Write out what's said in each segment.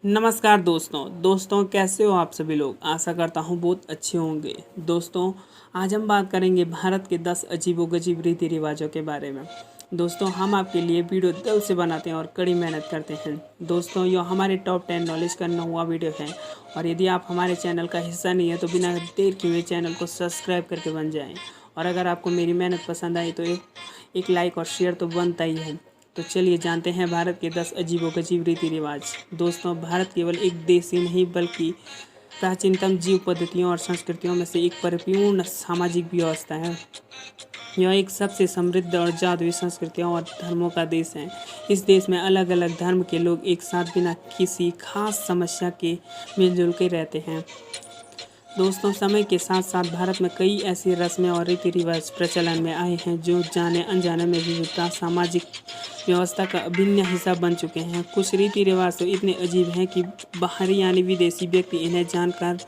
नमस्कार दोस्तों कैसे हो आप सभी लोग। आशा करता हूँ बहुत अच्छे होंगे। दोस्तों आज हम बात करेंगे भारत के 10 अजीबोगरीब रीति रिवाजों के बारे में। दोस्तों हम आपके लिए वीडियो दिल से बनाते हैं और कड़ी मेहनत करते हैं। दोस्तों यह हमारे टॉप 10 नॉलेज का 9वां वीडियो है और यदि आप हमारे चैनल का हिस्सा नहीं है तो बिना देर किए हुए चैनल को सब्सक्राइब करके बन जाएँ। और अगर आपको मेरी मेहनत पसंद आई तो एक लाइक और शेयर तो बनता ही है। तो चलिए जानते हैं भारत के 10 अजीबोगरीब रीति रिवाज। दोस्तों भारत केवल एक देश ही नहीं बल्कि प्राचीनतम जीव पद्धतियों और संस्कृतियों में से एक परिपूर्ण सामाजिक व्यवस्था है। यह एक सबसे समृद्ध और जादुई संस्कृतियों और धर्मों का देश है। इस देश में अलग अलग धर्म के लोग एक साथ बिना किसी खास समस्या के मिलजुल के रहते हैं। दोस्तों समय के साथ साथ भारत में कई ऐसी रस्में और रीति रिवाज प्रचलन में आए हैं जो जाने अनजाने में विविधता सामाजिक व्यवस्था का अभिन्न हिस्सा बन चुके हैं। कुछ रीति रिवाज तो इतने अजीब हैं कि बाहरी यानी विदेशी व्यक्ति इन्हें जानकर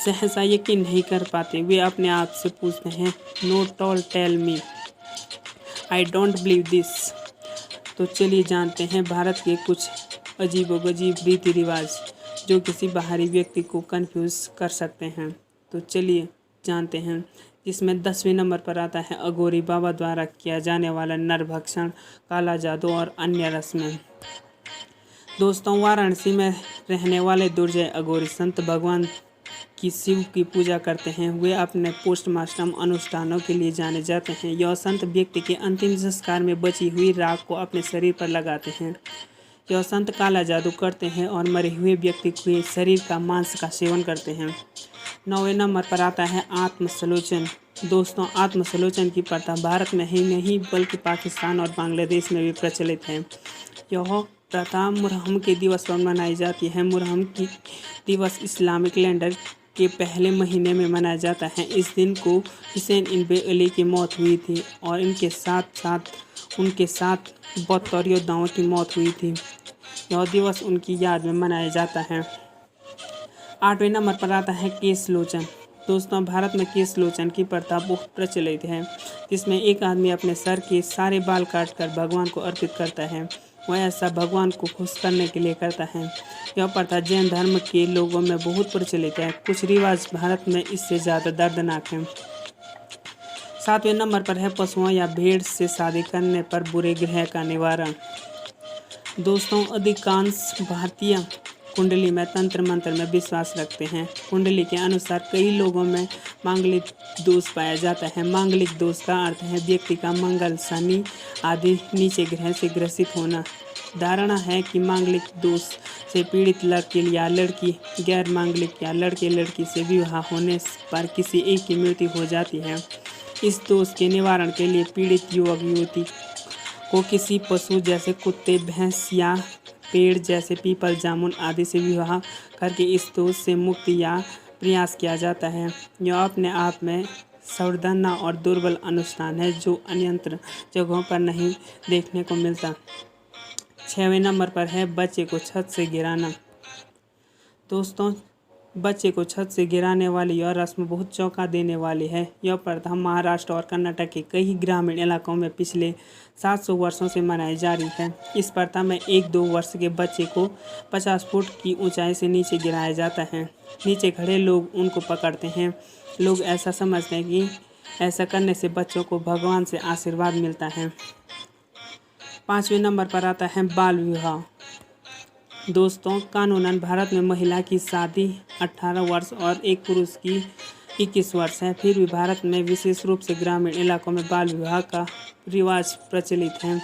सहसा यकीन नहीं कर पाते। वे अपने आप से पूछते हैं, no tall tell me, I don't believe this. तो चलिए जानते हैं भारत के कुछ अजीबोगरीब रीति रिवाज जो किसी बाहरी व्यक्ति को कंफ्यूज कर सकते हैं। तो चलिए जानते हैं। जिसमें 10वें नंबर पर आता है अघोरी बाबा द्वारा किया जाने वाला नरभक्षण, काला जादू और अन्य रस्में। दोस्तों वाराणसी में रहने वाले दुर्जय अघोरी संत भगवान की शिव की पूजा करते हैं। वे अपने पोस्टमार्टम अनुष्ठानों के लिए जाने जाते हैं। यह संत व्यक्ति के अंतिम संस्कार में बची हुई राख को अपने शरीर पर लगाते हैं। यह संत काला जादू करते हैं और मरे हुए व्यक्ति के शरीर का मांस का सेवन करते हैं। 9वें नंबर पर आता है आत्मसलोचन। दोस्तों आत्मसलोचन की प्रथा भारत में ही नहीं बल्कि पाकिस्तान और बांग्लादेश में भी प्रचलित है। यह प्रथा मुहर्रम के दिवस पर मनाई जाती है। मुहर्रम की दिवस इस्लामिक कैलेंडर के पहले महीने में मनाया जाता है। इस दिन को हुसैन इब्न अली की मौत हुई थी और उनके साथ 72 योद्धाओं की मौत हुई थी। यह दिवस उनकी याद में मनाया जाता है। 8वें नंबर पर आता है केश लोचन। दोस्तों भारत में केश लोचन की प्रथा बहुत प्रचलित है, जिसमें एक आदमी अपने सर के सारे बाल काटकर भगवान को अर्पित करता है। वह ऐसा भगवान को खुश करने के लिए करता है। यह प्रथा जैन धर्म के लोगों में बहुत प्रचलित है। कुछ रिवाज भारत में इससे ज़्यादा दर्दनाक हैं। 7वें नंबर पर है पशुओं या भेड़ से शादी करने पर बुरे ग्रह का निवारण। दोस्तों अधिकांश भारतीय कुंडली में तंत्र मंत्र में विश्वास रखते हैं। कुंडली के अनुसार कई लोगों में मांगलिक दोष पाया जाता है। मांगलिक दोष का अर्थ है व्यक्ति का मंगल, शनि आदि नीचे ग्रह से ग्रसित होना। धारणा है कि मांगलिक दोष से पीड़ित लड़के या लड़की गैर मांगलिक या लड़के लड़की से विवाह होने पर किसी एक की मृत्यु हो जाती है। इस दोष के निवारण के लिए पीड़ित युवक युवती को किसी पशु जैसे कुत्ते, भैंस या पेड़ जैसे पीपल, जामुन आदि से विवाह करके इस दोष से मुक्ति या प्रयास किया जाता है। यह अपने आप में सावधाना और दुर्बल अनुष्ठान है जो अन्यत्र जगहों पर नहीं देखने को मिलता। 6वें नंबर पर है बच्चे को छत से गिराना। दोस्तों बच्चे को छत से गिराने वाली यह रस्म बहुत चौंका देने वाली है। यह प्रथा महाराष्ट्र और कर्नाटक के कई ग्रामीण इलाकों में पिछले 700 वर्षों से मनाई जा रही है। इस प्रथा में 1-2 वर्ष के बच्चे को 50 फुट की ऊंचाई से नीचे गिराया जाता है। नीचे खड़े लोग उनको पकड़ते हैं। लोग ऐसा समझते हैं कि ऐसा करने से बच्चों को भगवान से आशीर्वाद मिलता है। 5वें नंबर पर आता है बाल विवाह। दोस्तों कानूनन भारत में महिला की शादी 18 वर्ष और एक पुरुष की 21 वर्ष है। फिर भी भारत में विशेष रूप से ग्रामीण इलाकों में बाल विवाह का रिवाज प्रचलित है।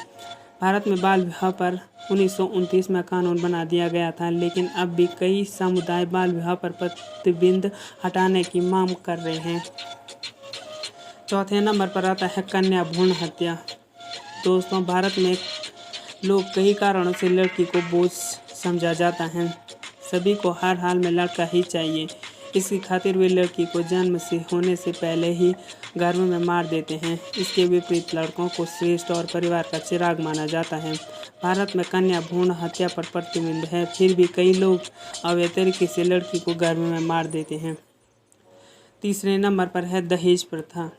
भारत में बाल विवाह पर 1929 में कानून बना दिया गया था, लेकिन अब भी कई समुदाय बाल विवाह पर प्रतिबंध हटाने की मांग कर रहे हैं। 4वें नंबर पर आता है कन्या भ्रूण हत्या। दोस्तों भारत में लोग कई कारणों से लड़की को बोझ समझा जाता है। सभी को हर हाल में लड़का ही चाहिए। इसकी खातिर वे लड़की को जन्म से होने से पहले ही गर्भ में मार देते हैं। इसके विपरीत लड़कों को श्रेष्ठ और परिवार का चिराग माना जाता है। भारत में कन्या भ्रूण हत्या पर प्रतिबंध है, फिर भी कई लोग अवैध तरीके से लड़की को गर्भ में मार देते हैं। 3 नंबर पर है दहेज प्रथा।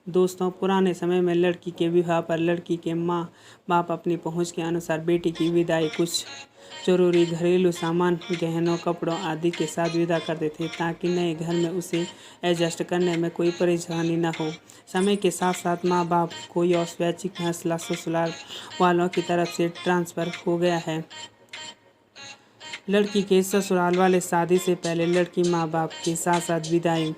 दोस्तों पुराने समय में लड़की के विवाह पर लड़की के माँ बाप अपनी पहुँच के अनुसार बेटी की विदाई कुछ जरूरी घरेलू सामान, गहनों, कपड़ों आदि के साथ विदा करते थे ताकि नए घर में उसे एडजस्ट करने में कोई परेशानी न हो। समय के साथ साथ माँ बाप कोई और स्वैच्छिक फैसला ससुराल वालों की तरफ से ट्रांसफ़र हो गया है। लड़की के ससुराल वाले शादी से पहले लड़की माँ बाप के साथ साथ विदाई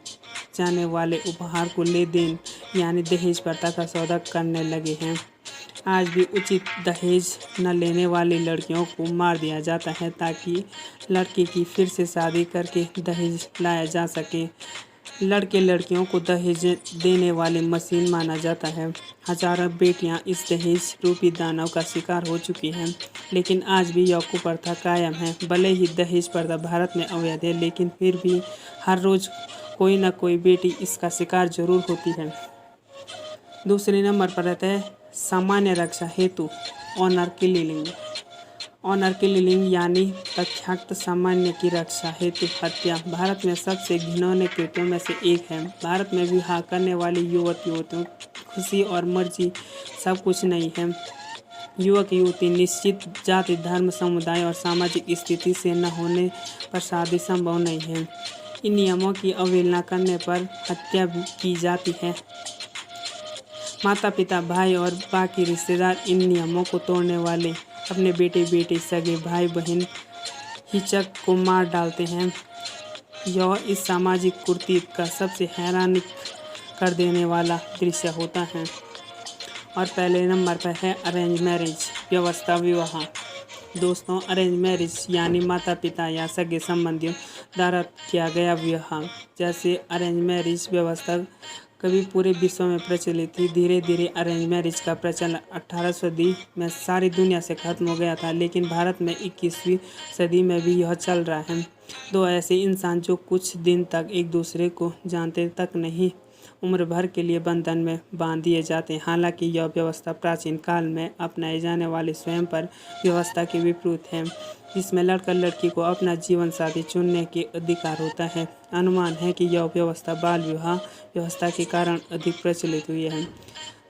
जाने वाले उपहार को ले देन यानी दहेज प्रथा का सौदा करने लगे हैं। आज भी उचित दहेज न लेने वाली लड़कियों को मार दिया जाता है ताकि लड़की की फिर से शादी करके दहेज लाया जा सके। लड़के लड़कियों को दहेज देने वाली मशीन माना जाता है। हजारों बेटियां इस दहेज रूपी दानव का शिकार हो चुकी हैं, लेकिन आज भी यह कुप्रथा कायम है। भले ही दहेज प्रथा भारत में अवैध है, लेकिन फिर भी हर रोज़ कोई न कोई बेटी इसका शिकार जरूर होती है। दूसरे नंबर पर रहता है सामान्य रक्षा हेतु ऑनर किलिंग। ऑनर किलिंग यानी तथ्यात्मक सामान्य की रक्षा हेतु हत्या भारत में सबसे घिनौने कृत्यों में से एक है। भारत में विवाह करने वाली युवक युवतियों खुशी और मर्जी सब कुछ नहीं है। युवक युवती निश्चित जाति, धर्म, समुदाय और सामाजिक स्थिति से न होने पर शादी संभव नहीं है। इन नियमों की अवहेलना करने पर हत्या की जाती है। माता पिता, भाई और बाकी रिश्तेदार इन नियमों को तोड़ने वाले अपने बेटे बेटी, सगे भाई बहन, हिचक को मार डालते हैं। यह इस सामाजिक कुरीति का सबसे हैरानी कर देने वाला दृश्य होता है। और पहले नंबर पर है अरेंज मैरिज व्यवस्था विवाह। दोस्तों, अरेंज मैरिज यानी माता पिता या सगे संबंधियों द्वारा किया गया विवाह। जैसे अरेंज मैरिज व्यवस्था कभी पूरे विश्व में प्रचलित थी। धीरे धीरे अरेंज मैरिज का प्रचलन 18वीं सदी में सारी दुनिया से खत्म हो गया था, लेकिन भारत में 21वीं सदी में भी यह चल रहा है। दो ऐसे इंसान जो कुछ दिन तक एक दूसरे को जानते तक नहीं, उम्र भर के लिए बंधन में बांध दिए जाते हैं। हालांकि यह व्यवस्था प्राचीन काल में अपनाए जाने वाले स्वयं पर व्यवस्था के विपरीत है, जिसमें लड़का लड़की को अपना जीवन साथी चुनने के अधिकार होता है। अनुमान है कि यह व्यवस्था बाल विवाह व्यवस्था के कारण अधिक प्रचलित हुई है।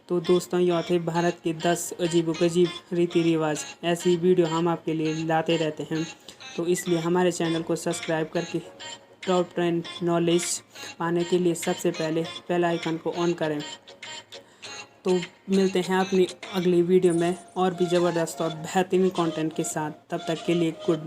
तो दोस्तों, यह थे भारत के 10 अजीबोगरीब रीति रिवाज। ऐसी वीडियो हम आपके लिए लाते रहते हैं, तो इसलिए हमारे चैनल को सब्सक्राइब करके टॉप 10 नॉलेज पाने के लिए सबसे पहले बेल आइकन को ऑन करें। तो मिलते हैं अपनी अगली वीडियो में और भी ज़बरदस्त और बेहतरीन कंटेंट के साथ। तब तक के लिए गुड बाय।